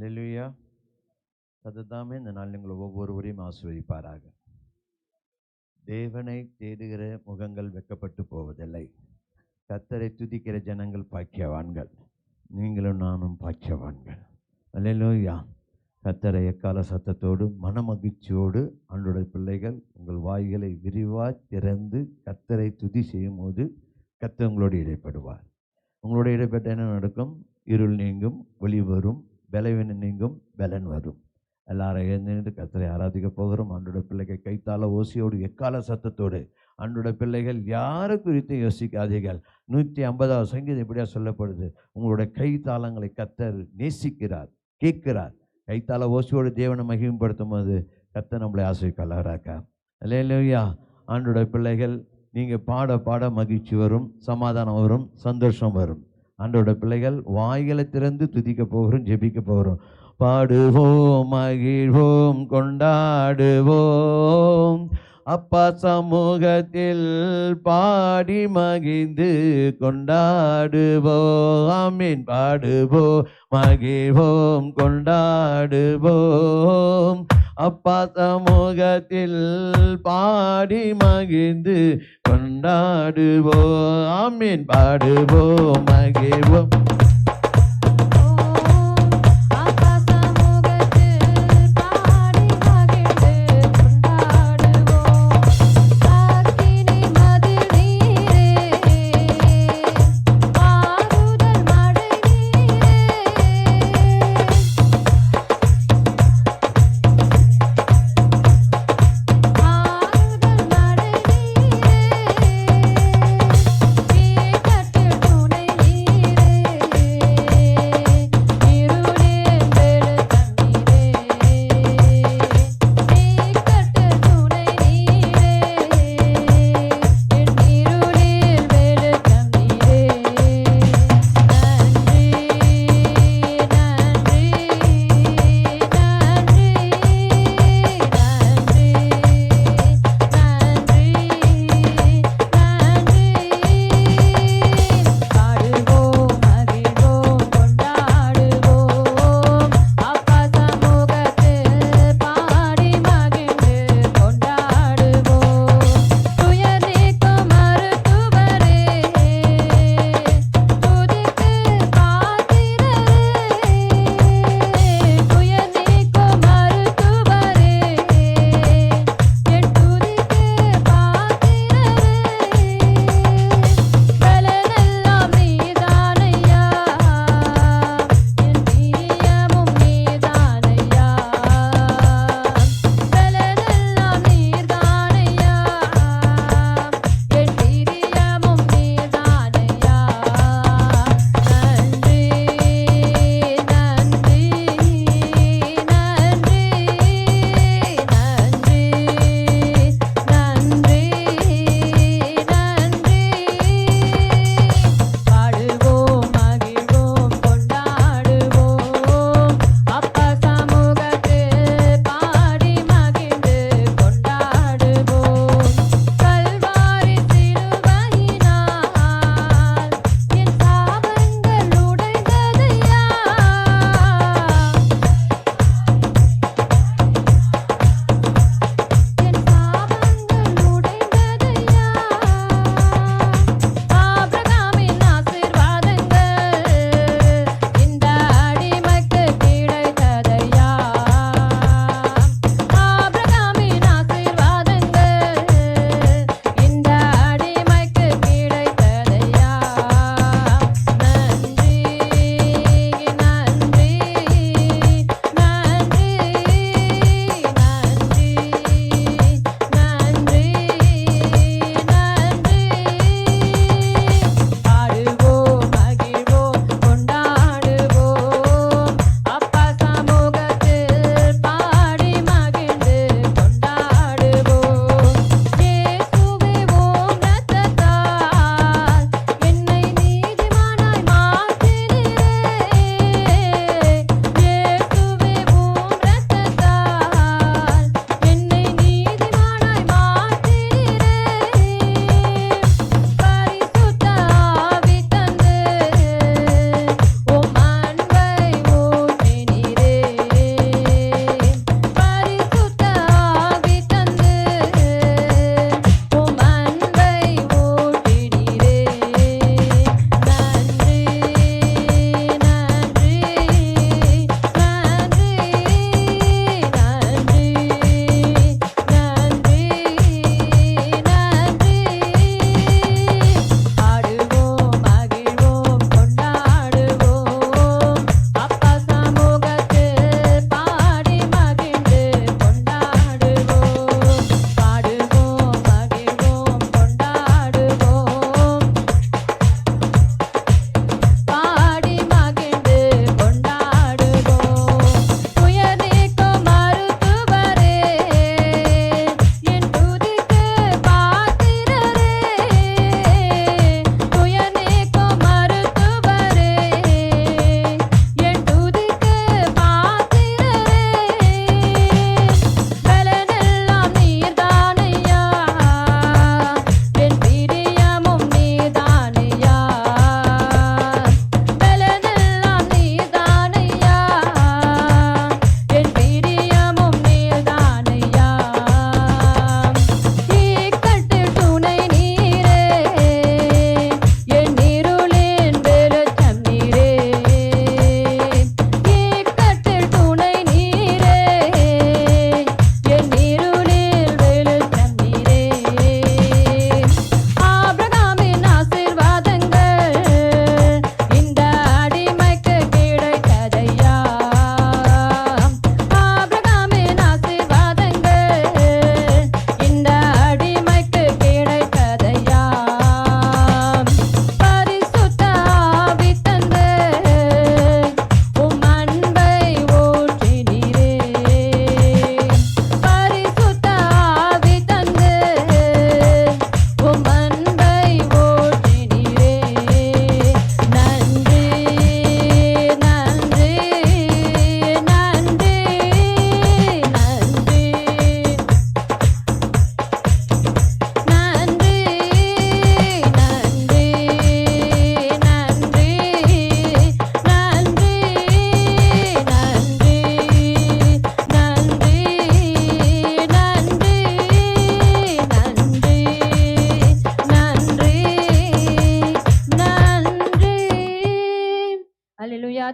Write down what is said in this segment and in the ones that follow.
அல்லேலூயா. கர்த்தர் இந்த நாள் உங்களை ஒவ்வொருவரையும் ஆசீர்வதிப்பாராக. தேவனை தேடுகிற முகங்கள் வெட்கப்பட்டு போவதில்லை. கர்த்தரை துதிக்கிற ஜனங்கள் பாக்கியவான்கள். நீங்களும் நானும் பாக்கியவான்கள். அல்லேலூயா. கர்த்தரை எக்கால சத்தத்தோடு மனமகிழ்ச்சியோடு ஆண்டவருடைய பிள்ளைகள் உங்கள் வாய்களை விரிவாக திறந்து கர்த்தரை துதி செய்யும் போது கர்த்தர் உங்களோடு இடைப்படுவார். உங்களோட இடைப்பட்ட என்ன நடக்கும்? இருள் நீங்கும், ஒளி வரும், பலவீனம் நீங்கும், பலன் வரும். எல்லாரும் எழுந்து கர்த்தரை ஆராதிக்க போகிறோம். ஆண்டோட பிள்ளைகள் கைத்தாள ஓசையோடு எக்கால சத்தத்தோடு. ஆண்டோட பிள்ளைகள் யாரை குறித்து யோசிக்காதீர்கள். 150வது சங்கீதம் இப்படியா சொல்லப்படுது, உங்களுடைய கைத்தாளங்களை கர்த்தர் நேசிக்கிறார், கேட்கிறார். கைத்தாள ஓசையோடு தேவனை மகிமைப்படுத்தும் போது கர்த்தர் நம்மளை ஆசீர்வதிப்பாராக. அல்லேலூயா. ஆண்டோட பிள்ளைகள் நீங்கள் பாட பாட மகிழ்ச்சி வரும், சமாதானம் வரும், சந்தோஷம் வரும். ஆண்டோட பிள்ளைகள் வாய்களை திறந்து துதிக்க போகிறோம், ஜெபிக்க போகிறோம். பாடுவோம், மகிழ்வோம், கொண்டாடுவோம். அப்பா சமூகத்தில் பாடி மகிழ்ந்து கொண்டாடுவோம். ஆமீன். பாடுவோம், மகிழ்வோம், கொண்டாடுவோம். அப்பா சமூகத்தில் பாடி மகிழ்ந்து கொண்டாடுவோம். ஆமீன். பாடுவோம், மகிழ்வோம்.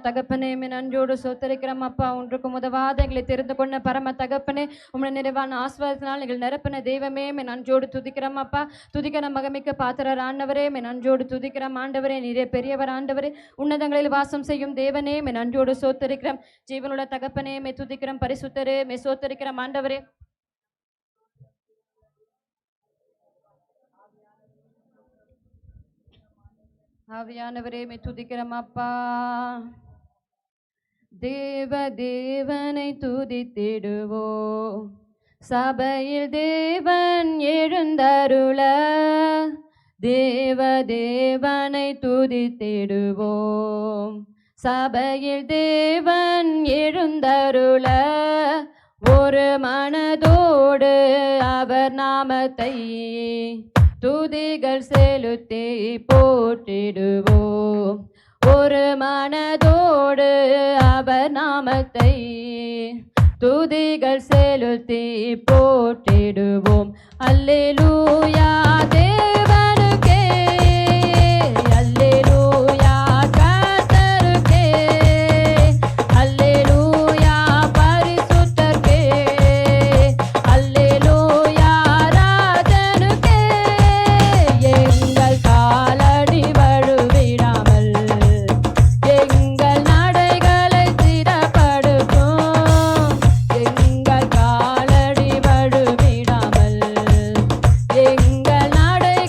தகப்பனே நன்றோடு சோத்தரிக்கிறோம் அப்பா. ஒன்றுக்கும் உதவாத எங்களை தெரிந்து கொண்ட பரம தகப்பனே, உம்முடைய நிறைவான ஆசீர்வாதத்தினால் எங்கள் நிரப்பின தெய்வமே நன்றோடு துதிக்கிறோம் அப்பா. துதிக்கிற மகமிக்க பாத்திரர் ஆண்டவரே நன்றோடு துதிக்கிறோம் ஆண்டவரே. நீரே பெரியவர் ஆண்டவரே, உன்னதங்களில் வாசம் செய்யும் தேவனே நன்றோடு சோத்தரிக்கிறோம். ஜீவனுள்ள தகப்பனே துதிக்கிறோம். பரிசுத்தரே சோத்தரிக்கிறோம் ஆண்டவரே. ஆவியானவரே துதிக்கிறோம் அப்பா. தேவனை துதித்திடுவோ, சபையில் தேவன் எழுந்தருள. தேவனை துதித்திடுவோம், சபையில் தேவன் எழுந்தருள. ஒரு மனதோடு அவர் நாமத்தை துதிகள் செலுத்தி போற்றிடுவோம். ஒரு மனதோடு அவர் நாமத்தை துதிகள் செலுத்தி போற்றிடுவோம். அல்லேலூயா தேவனுக்கே, அல்லேலூயா கர்த்தருக்கே, அல்லேலூயா பரிசுத்தருக்கே, அல்லேலூயா ராஜனுக்கே. எங்கள் காலடி வழுவிடாமல் எங்கள் நடைகளை திடப்படுத்தும். எங்கள் காலடி வழுவிடாமல் எங்கள் நடைகளை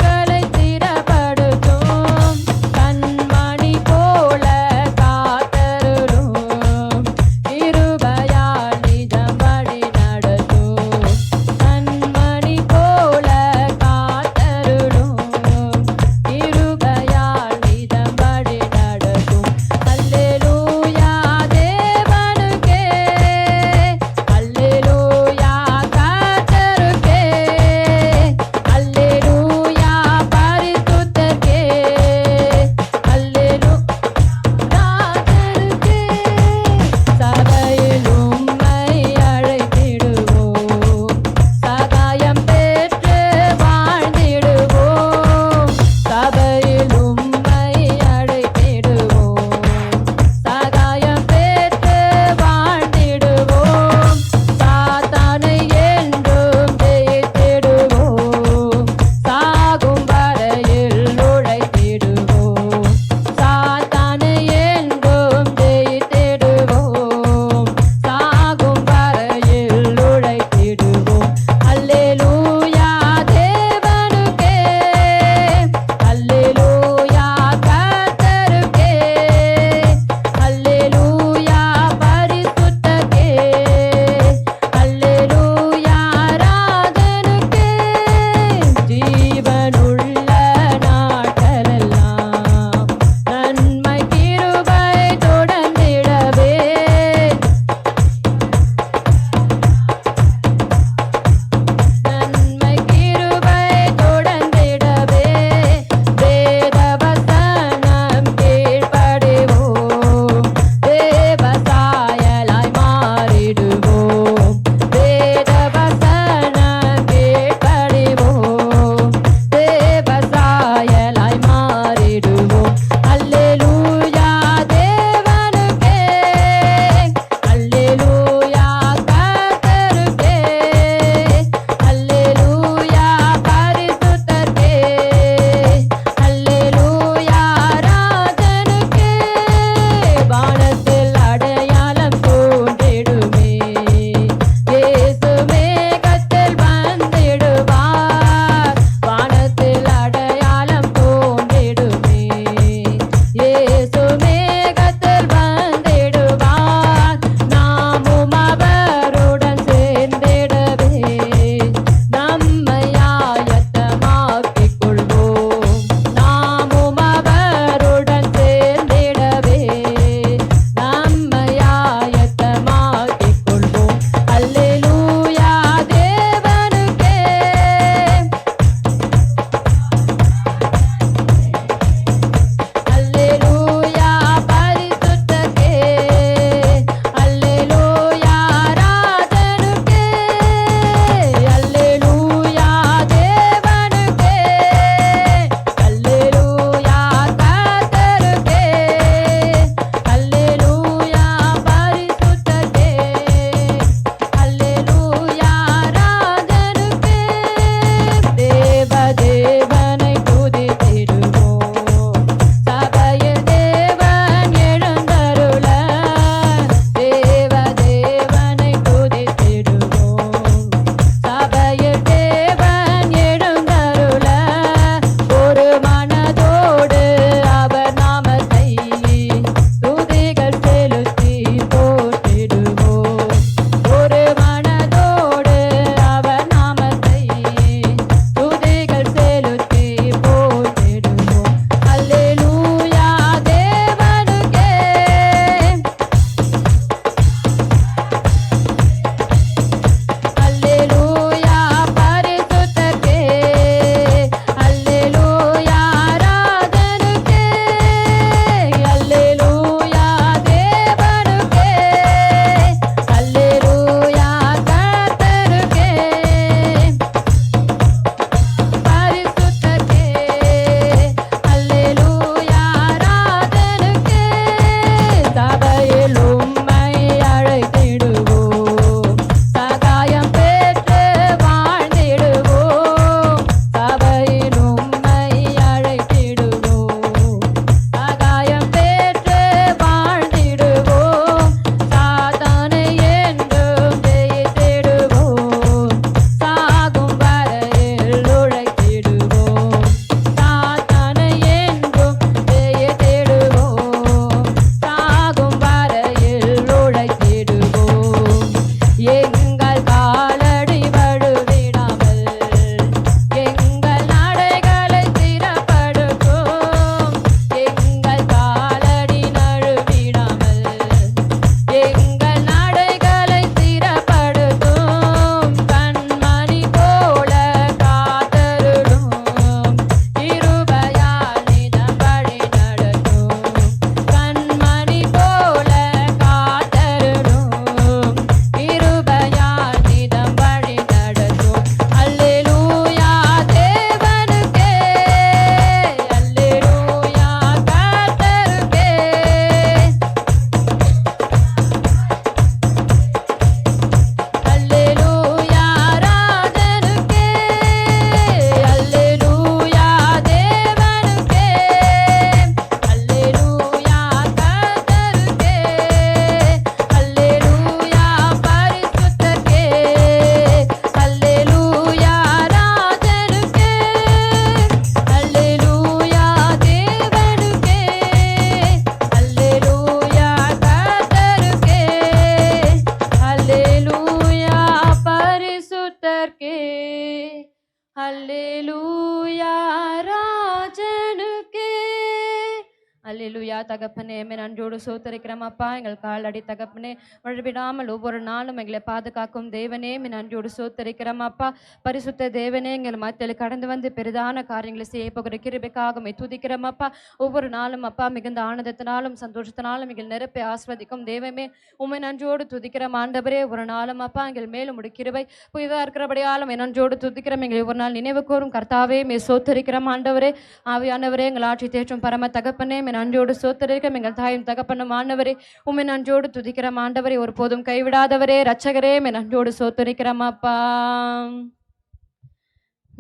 அல்லேலூயா ராஜனுக்கே. அல்லேலூயா தகப்பனே, நன்றியோடு சோத்தரிக்கிறோம் அப்பா. எங்கள் காலடி தகப்பனே, வழிவிடாமல் ஒவ்வொரு நாளும் எங்களை பாதுகாக்கும் தேவனே, நன்றியோடு சோத்தரிக்கிறோம் அப்பா. பரிசுத்த தேவனே, எங்கள் மத்தியில் கடந்து வந்து பெரிதான காரியங்களை செய்ய போகிற கிருபைக்காக துதிக்கிறோம் அப்பா. ஒவ்வொரு நாளும் அப்பா மிகுந்த ஆனந்தத்தினாலும் சந்தோஷத்தினாலும் எங்கள் நிரப்பை ஆஸ்வதிக்கும் தேவமே, உண்மை நன்றியோடு துதிக்கிறோம் ஆண்டவரே. ஒரு நாளும் அப்பா எங்கள் மேலும் உடைய கிருபை புதிதாக இருக்கிறபடியாலும் நன்றியோடு துதிக்கிறோம். எங்களை ஒரு நாள் நினைவு கூறும் கர்த்தாவே, சோத்தரிக்கிறோம் ஆண்டவரே. ஆவியானவரே, எங்கள் ஆட்சி தேற்றும் பரம தகப்பனே, நன்றியோடு சோத்தரிக்கிறோம். எங்கள் தாயும் தகப்பனும் ஆண்டவரே, உண்மை நன்றியோடு துதிக்கிறோம் ஆண்டவரே. ஒரு போதும் கைவிடாதவரே ரட்சகரே, நன்றியோடு சோத்தரிக்கிறோம் அப்பா.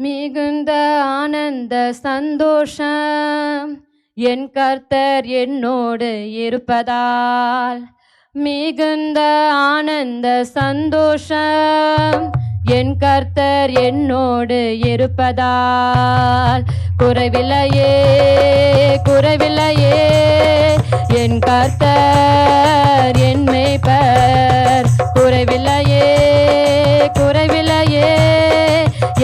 மிகுந்த ஆனந்த சந்தோஷம் என் கர்த்தர் என்னோடு இருப்பதால். மிகுந்த ஆனந்த சந்தோஷம் என் கர்த்தர் என்னோடு இருப்பதால். குறைவில்லையே குறைவில்லையே என் கர்த்தர் என் மேய்ப்பர். குறைவில்லையே குறைவில்லையே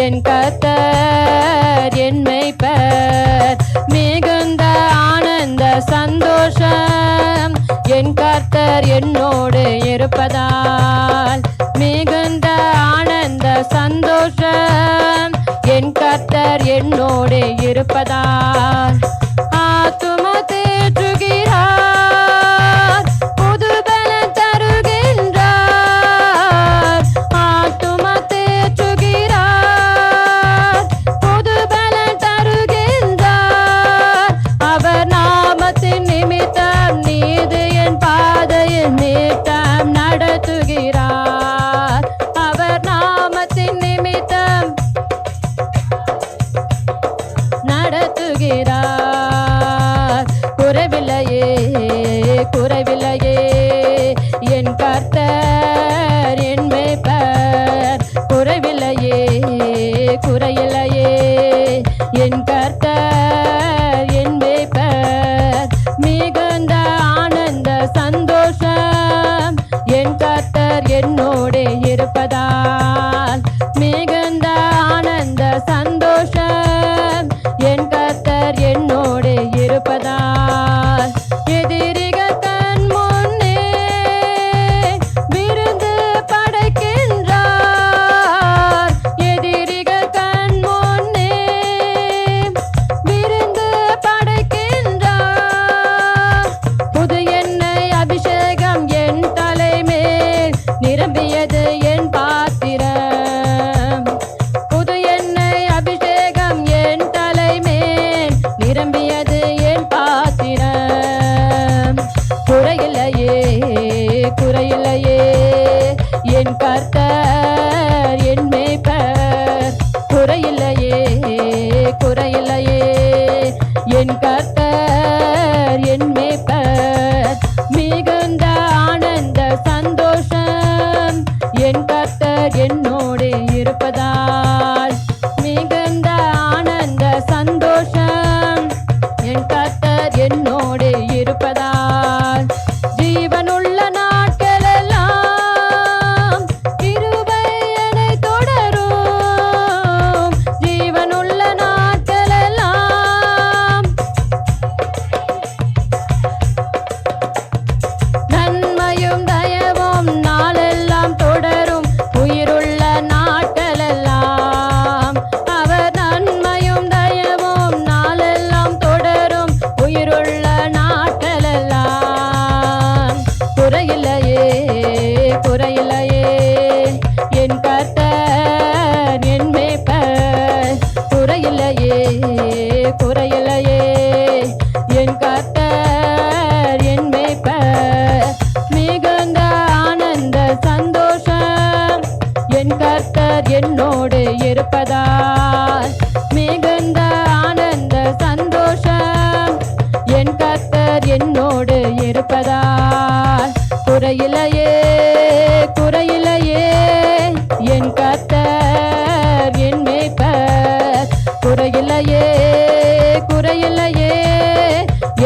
என் கர்த்தர் என் மேய்ப்பர். மிகுந்த ஆனந்த சந்தோஷம் என் கர்த்தர் என்னோடு இருப்பதால். மிகுந்த ஆனந்த சந்தோஷம் என் கர்த்தர் என்னோடு இருப்பதால். ஆத்தும தேற்றுகிறார், புது பலன் தருகின்றார். ஆத்தும தேற்றுகிறார், புது பலன் தருகின்றார். அவர் நாமத்தின் நிமித்தம் நீதியின் பாதையில் நித்தம் நடத்துகிறார். அவர் நாமத்தின் நிமித்தம் நடத்துகிறார். குறைவில்லையே குறைவில்லையே என் கர்த்தர் என் மேய்ப்பர். குறைவில்லையே குறையில்லையே என் கர்த்தர் என் மேய்ப்பர். மிகுந்த ஆனந்த சந்தோஷம் என் கர்த்தர் என்னோடு இருப்பதால். மிகுந்த ஆனந்த சந்தோஷம் என் கர்த்தர் என்னோடு இருப்பதால். எதிரிகள் கண் முன்னே விருந்து படைக்கின்றார். எதிரிகள் கண் முன்னே விருந்து படைக்கின்றார். புது எண்ணெய் அபிஷேகம் என் தலைமேல் நிரம்பியது என் பாத்திரம். புது எண்ணெய் அபிஷேகம் என் தலைமேல் நிரம்பியது என் பாத்திரம். குறையில்லையே குறையில்லையே என் கர்த்தர் என் மேய்ப்பர். குறையில்லையே குறையில்லையே என் கர்த்தர் என் மேய்ப்பர். மிகுந்த ஆனந்த சந்தோஷம் என் கர்த்தர் என்னோடு இருப்பதால். மிகுந்த ஆனந்த சந்தோஷம் என் கர்த்தர் என்னோடு இருப்பதால். ஜீவனுள்ள நாட்களெல்லாம் கிருபை என்னை தொடரும். ஜீவனுள்ள நாட்களெல்லாம் நன்மையும் தயவும் நாளெல்லாம் தொடரும். உயிருள்ள நாட்களெல்லாம் அவர் நன்மையும் தயவும் நாளெல்லாம் தொடரும். உயிருள்ள நாட்களெல்லாம். குறையில்லையே குறையில்லையே என் கர்த்தர் என் மேய்ப்பர். குறையில்லையே குறையில்லையே என் கர்த்தர் என் மேய்ப்பர். மிகுந்த ஆனந்த சந்தோஷம் என் கர்த்தர் என்னோடு இருப்பதால். மிகுந்த ஆனந்த சந்தோஷம் என் கர்த்தர் என்னோடு இருப்பதால். குறையில்லையே குறையில்லையே என் கர்த்தர் என் மேய்ப்பர். குறையில்லையே குறையில்லையே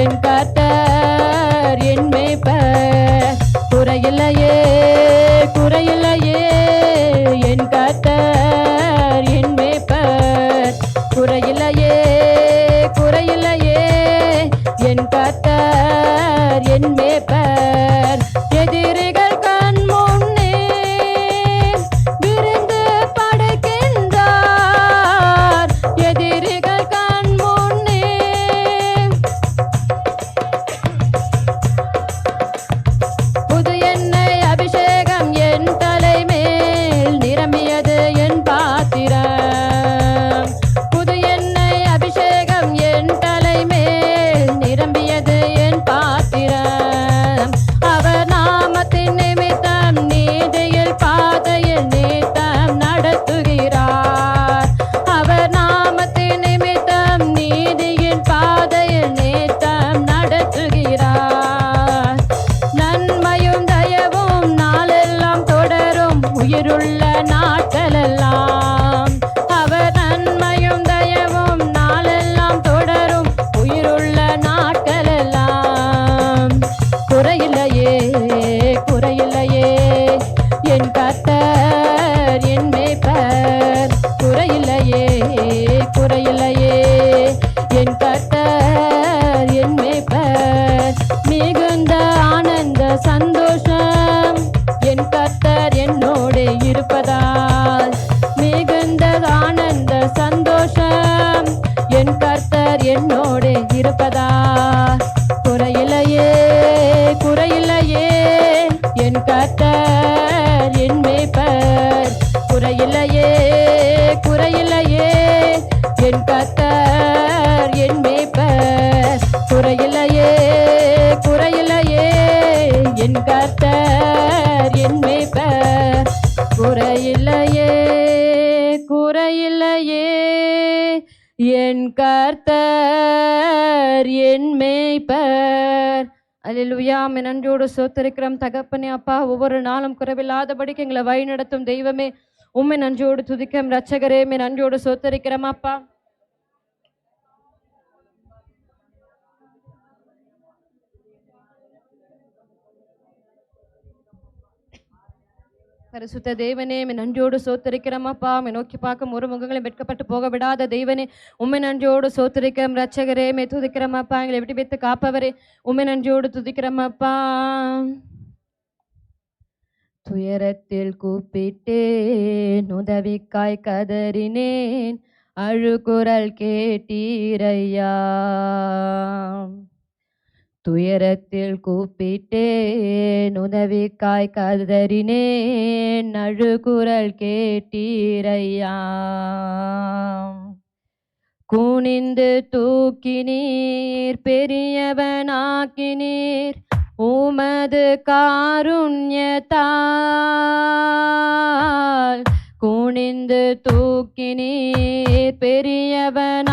என் கர்த்தர் என் மேய்ப்பர். குறையில்லையே குறையில்லையே என் கர்த்தர் என் மேய்ப்பர். நாட்களெல்லாம் அவர் நன்மையும் தயவும் நாளெல்லாம் தொடரும் உயிருள்ள நாட்களெல்லாம். குறையில்லையே குறையில்லையே என் கர்த்தர் என் மேய்ப்பர். குறையில்லையே குறையில்லையே என் கர்த்தர் என் மேய்ப்பர். மிகுந்த ஆனந்த சந்தோஷம் என் கர்த்தர் என்னோடு இருப்பதால். மிகுந்த ஆனந்த சந்தோஷம் என் கர்த்தர் என்னோடு இருப்பதால். குறையில்லையே குறையில்லையே என் கர்த்தர் என் மேய்ப்பர். குறையில்லையே குறையில்லையே என் கர்த்தர் என் மேய்ப்பர். குறையில்லையே குறையில்லையே என் கர்த்தர் என் மேய்ப்பர். குறையில்லையே குறையில்லையே என் கர்த்தர் என் மேய்ப்பர். அல்லேலூயா. நன்றியோடு சோத்தரிக்கிறோம் தகப்பனே. அப்பா, ஒவ்வொரு நாளும் குறைவில்லாதபடிக்கு எங்களை வழி நடத்தும் தெய்வமே, உம்மை நன்றியோடு துதிக்கிறோம். ரட்சகரே, நன்றியோடு சோத்தரிக்கிறோம் அப்பா. பரிசுத்த தேவனே, நன்றியோடு சோத்தரிக்கிறோம் அப்பா. நோக்கி பார்க்கும் ஒரு முகங்களை வெட்கப்பட்டு போக விடாத தெய்வனே, உம்மை நன்றியோடு சோத்தரிக்கிறோம். ரட்சகரே, துதிக்கிறோம் அப்பா. எங்களை விட்டு வைத்து காப்பவரே, உம்மை நன்றியோடு துதிக்கிறோம் அப்பா. துயரத்தில் கூப்பிட்டேன், உதவிக்காய் கதறினேன், அழுகுரல் கேட்டீரையா. துயரத்தில் கூப்பிட்டேன், உதவிக்காய் கதறினேன், அழுகுரல் கேட்டீரையா. குனிந்து தூக்கினீர், பெரியவனாக்கினீர், உமது காருண்யத்தால். குனிந்து தூக்கினீர், பெரியவனாக்கினீர்,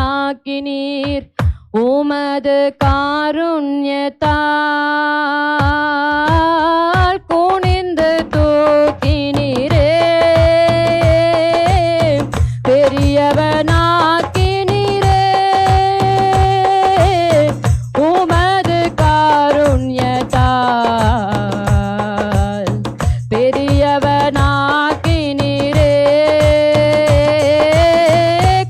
உமது காருண்யத்தால். குனிந்து தூக்கினீரே, பெரியவனாக்கினீரே, உமது காருண்யத்தால். பெரியவனாக்கினீரே,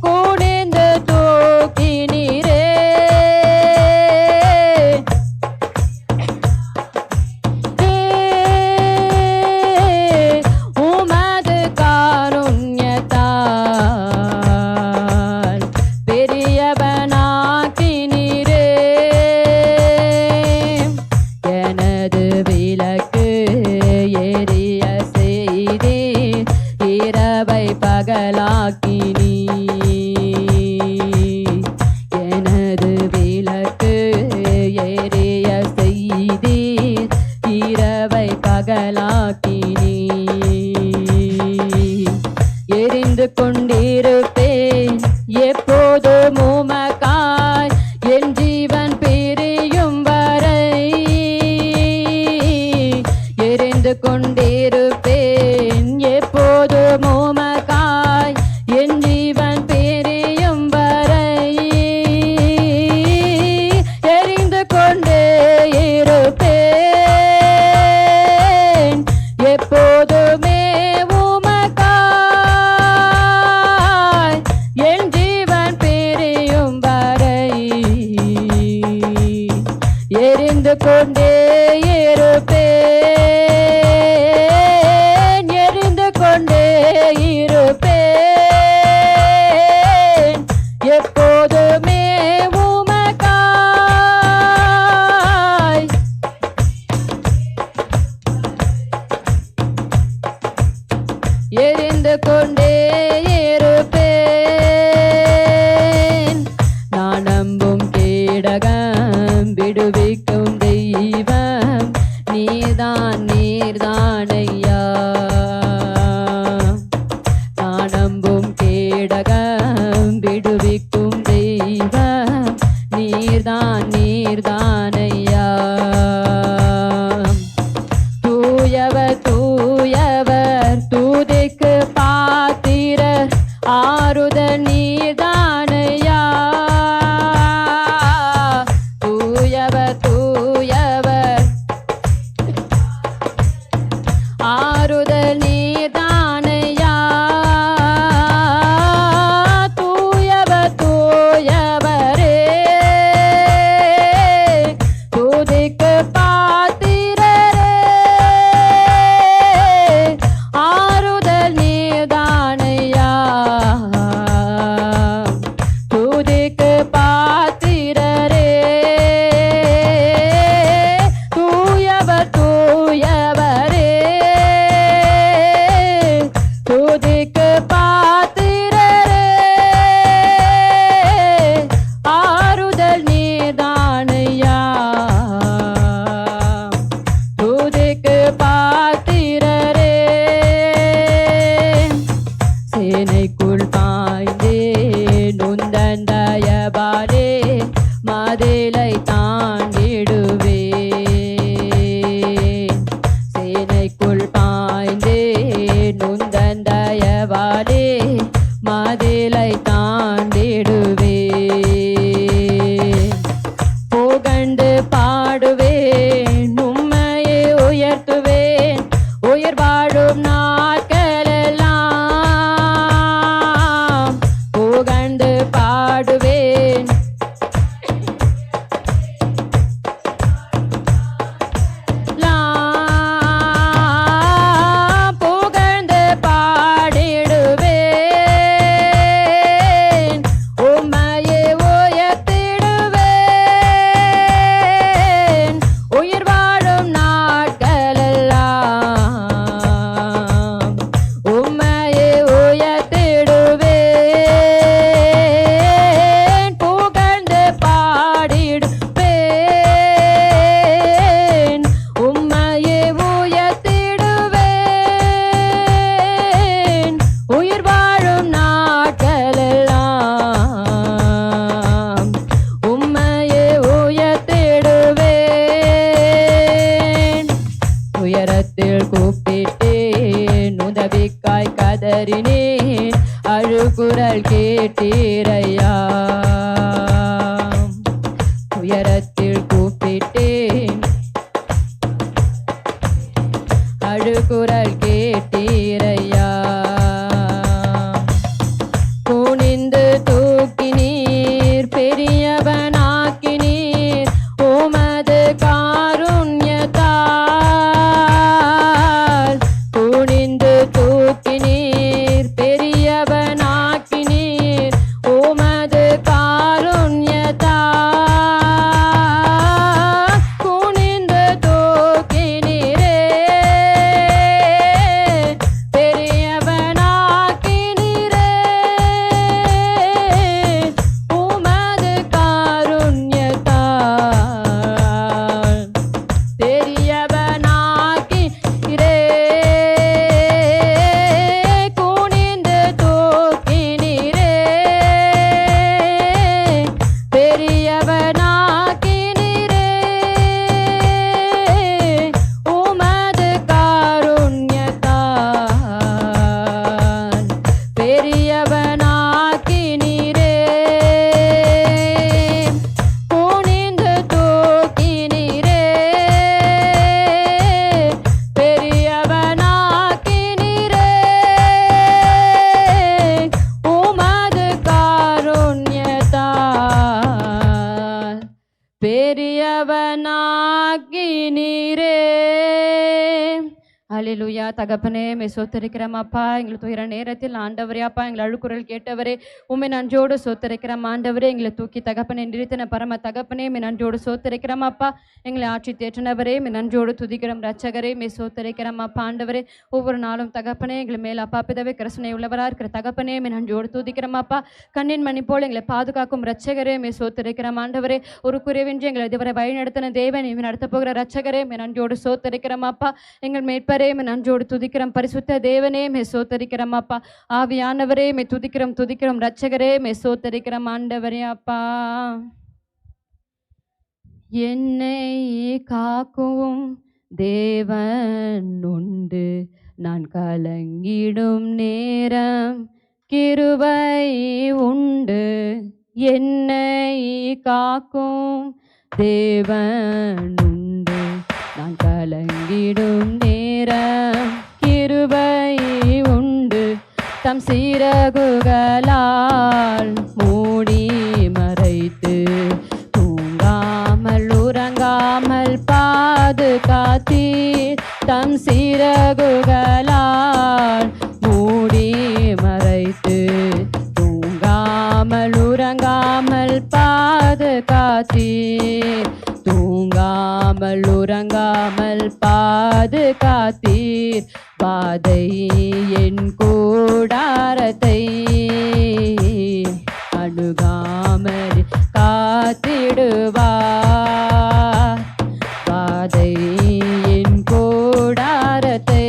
குனிந்து தூக்கினீரே, உமது காருண்யத்தால். பெரியவனாக்கினீரே, எனது விளக்கு எரிய செய்தீர், இரவை பகலாக்கினீர். எனது விளக்கு எரிய செய்தீர், இரவை பகலாக்கினீர். எரிந்து கொண்டிருப்பேன் எப்போதும் உமக்காய், என் ஜீவன் பிரியும் வரை. எரிந்து கொண்டிருப்பேன் எப்போதும் உமக்காய், என் ஜீவன் பிரியும் வரை. எரிந்து கொண்டே இருப்பேன் எப்போதுமே உமக்காய், என் ஜீவன் பிரியும் வரை. எரிந்து கொண்டே இருப்பேன், எரிந்து கொண்டே இருப்பேன் எப்போதுமே உமக்காய். எரிந்து கொண்டே இருப்பேன். நான் நம்பும் கேடகம், விடுவிக்கும் தெய்வம் நீர்தான் நீர்தானையா. நான் நம்பும் கேடகம், விடுவிக்கும் தெய்வம் நீர்தான் நீர்தானையா. தூயவர் தூயவர், தூதிக்கு பலவாலே மதிலை தாண்டிடுவே. புகழ்ந்து பாடுவேன், உம்மையே உயர்த்துவேன், உயிர் வாழும் நாட்களெல்லாம். புகழ்ந்து பாடுவேன், புகழ்ந்து பாடிடுவேன், உம்மையே உயர்த்திடுவேன், உயிர் வாழும் நாட்களெல்லாம். உம்மையே உயர்த்திடுவேன், புகழ்ந்து பாடிடுவேன், உம்மையே உயர்த்திடுவேன், உயிர் வாழும் நாட்களெல்லாம். உம்மையே உயர்த்திடுவேன். உயரத்தில் கூப்பிட்டேன், உதவிக்காய் கதறினேன், அழுகுரல் கேட்டீரையா. உயரத்தில் கூப்பிட்டேன், அழுகுரல் கேட்டீரையா. குனிந்து தூக்கினீர், பெரியவனாக்கினீர், உமது காருண்யத்தால். குனிந்து தூக்கினீர், பெரியவனாக்கினீர், உமது காருண்யத்தால். குனிந்து தூக்கினீரே, பெரியவனாக்கினீரே, உமது காருண்யத்தால். பெரியவனாக்கினீரே, குனிந்து தூக்கினீரே, பெரியவனாக்கினீரே, உமது காருண்யத்தால். பெரியவனாக்கினீரே, குனிந்து தூக்கினீரே, பெரியவனாக்கினீரே, உமது காருண்யத்தால். பெரியவனாக்கினீரே. அல்லேலூயா. தகப்பனே மே சோத்தரிக்கிறோம் அப்பா. எங்களை துயர நேரத்தில் ஆண்டவரே அப்பா, எங்களை அழுக்குரல் கேட்டவரே உண்மை நன்றோடு சோத்தரிக்கிறோம் ஆண்டவரே. எங்களை தூக்கி தகப்பனே நிறுத்தின பரம தகப்பனே மே நன்றோடு சோத்தரிக்கிறோம் அப்பா. எங்களை ஆட்சி தேற்றினவரே மே நன்றோடு துதிக்கிறோம் ரட்சகரே மே சோத்தரிக்கிறோம் அப்பா. ஆண்டவரே ஒவ்வொரு நாளும் தகப்பனே எங்களை மேல் அப்பா பிதவே கிருஷ்ணனை உள்ளவராக இருக்கிற தகப்பனே மே நன்றோடு துதிக்கிறோம் அப்பா. கண்ணின் மணி போல் எங்களை பாதுகாக்கும் ரட்சகரே மே சோத்தரிக்கிறோம் ஆண்டவரே. ஒரு குறைவின்றி எங்களை இதுவரை வழி நடத்தின தேவன் இவன் நடத்த போகிற ரட்சகரே மே நன்றோடு சோத்தரிக்கிறோம் அப்பா. எங்கள் மேற்பரே மே நன்றோடு துதிக்கிறோம் பரிசுத்த தேவனே மே சோத்தரிக்கிறோம் அப்பா. ஆவியானவரே மே துதிக்கிறோம் ரட்சகரே மே சோத்தரிக்கிறோம் ஆண்டவரே அப்பா. என்னை காக்கும் தேவன் உண்டு, நான் கலங்கிடும் நேரம் கிருபை உண்டு. என்னை காக்கும் தேவன் உண்டு, நான் கலங்கிடும் நேரம் கிருபை உண்டு. தம் சிறகுகளால் மூடி மறைத்து தூங்காமல் உறங்காமல் பாதுகாத்தீர். தம் சிறகுகளால் மூடி மறைத்து தூங்காமல் உறங்காமல் பாதுகாத்தீர். தூங்காமல் உறங்காமல் பாதுகாத்தீர். பாதை என் கூடாரத்தை அணுகாமல் காத்திடுவார். பாதை என் கூடாரத்தை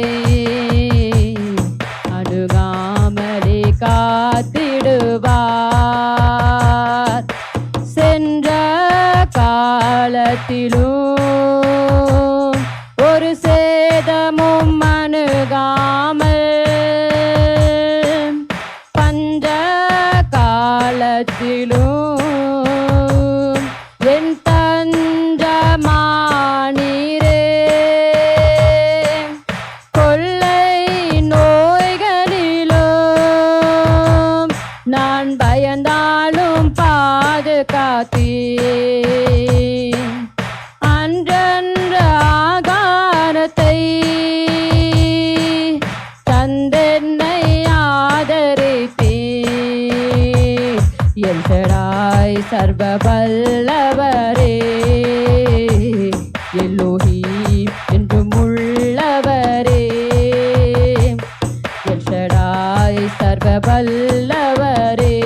அணுகாமலே காத்திடுவார். சென்ற காலத்திலும் ஒரு சேதமும் அணுகாமல் என் தஞ்சமானீரே. கொள்ளை நோய்களிலும் நான் பயந்தாலும் பாதுகாத்தீர். அன்றன்ற ஆகாரத்தை தந்தென்னை ஆதரித்தீர். எல் ஷடாய் சர்வ வல்லவரே, எல்லோஹீம் என்றும் உள்ளவரே. எல் ஷடாய் சர்வ வல்லவரே,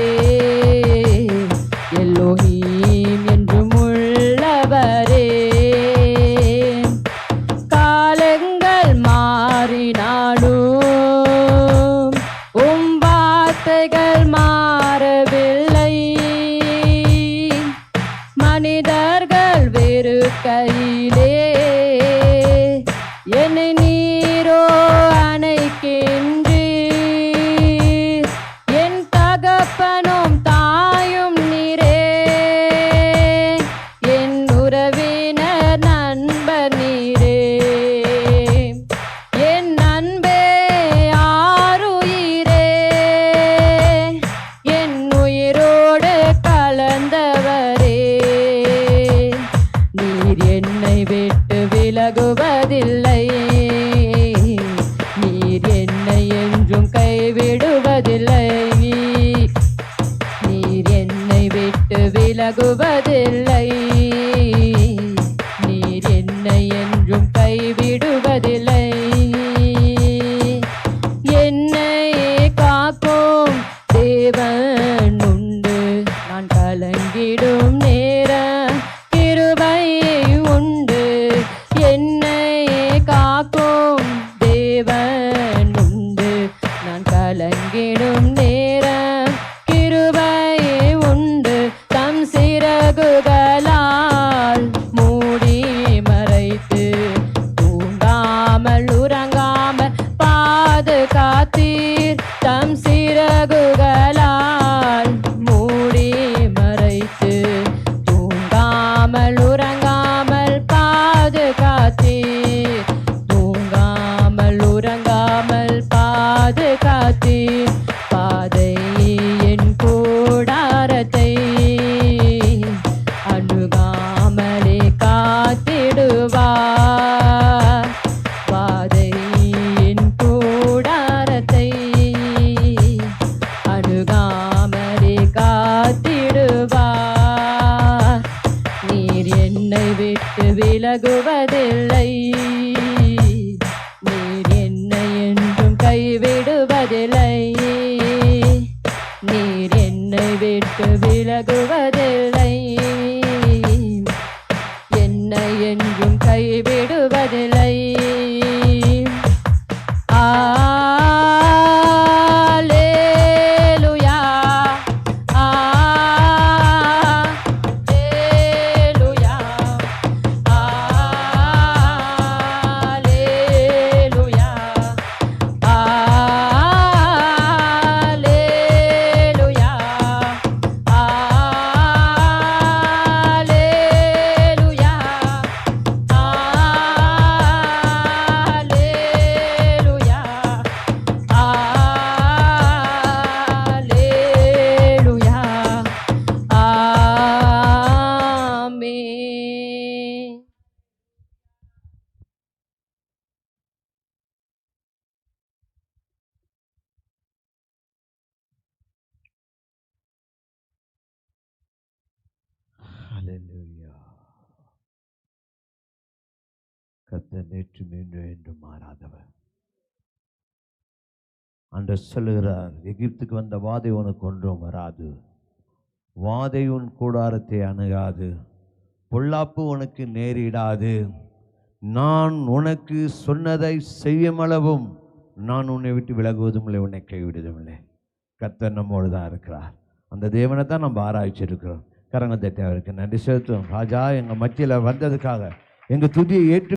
எல்லோஹீம் என்றும் உள்ளவரே. காலங்கள் மாறினாலும் உம் வார்த்தைகள் மாறவில்லை. மனிதர்கள் வெறுக்கையிலே என்னை நீரோ அணைக்கின்றீர். என் தகப்பனும் தாயும் நீரே, என் உறவினர் நண்பர் நீரே. என் அன்பே ஆருயிரே, என் உயிரோடு கலந்தவரே. நீர் என்னை விட்டு விலகுவதில்லை, நீர் என்னை என்றும் கைவிடுவதில்லை. நீர் என்னை விட்டு விலகுவதில்லை, நீர் என்னை என்றும் கைவிடுவதில்லை. என்னை காக்கும் தேவன் உண்டு, நான் கலங்கிடும் நேரம் கிருபை உண்டு. என்னை காக்கும் தேவன் உண்டு, நான் கலங்கிடும் நேரம் கிருபை உண்டு. தம் சிறகுகளால் மூடி மறைத்து தூங்காமல் உறங்காமல் பாதுகாத்தீர். தம் சிறகுகளால் மூடி மறைத்து தூங்காமல் உறங்காமல் பாதுகாத்தீர். தூங்காமல் உறங்காமல் பாதுகாத்தீர். பாதை என் கூடாரத்தை அணுகாமலே காத்திடுவார். பாதை என் கூடாரத்தை அணுகாமலே காத்திடுவார். நீர் என்னை விட்டு விலகுவதில்லை, நீர் என்னை என்றும் கைவிடுவதில்லை. நீர் என்னை விட்டு விலகுவதில்லை, என்னை என்றும் கைவிடுவதில்லை. அல்லேலூயா, அல்லேலூயா, அல்லேலூயா, அல்லேலூயா, அல்லேலூயா, அல்லேலூயா, அல்லேலூயா. ஆமென். ஹல்லேலூயா. கர்த்தர் நேற்று மீண்டும் என்றும் மாறாதவர். ஆண்டவர் சொல்லுகிறார், எகிப்துக்கு வந்த வாதை உனக்கு ஒன்றும் வராது, வாதை உன் கூடாரத்தை அணுகாது, பொல்லாப்பு உனக்கு நேரிடாது. நான் உனக்கு சொன்னதை செய்யுமளவும் நான் உன்னை விட்டு விலகுவதும் இல்லை, உன்னை கைவிடுவதும் இல்லை. கர்த்தர் நம்மோடு தான் இருக்கிறார். அந்த தேவனை தான் நம்ம ஆராய்ச்சிருக்கிறோம். கரங்கத்தை அவருக்கு நன்றி செலுத்துவோம். ராஜா எங்கள் மத்தியில் வந்ததுக்காக எங்கள் துதியை ஏற்று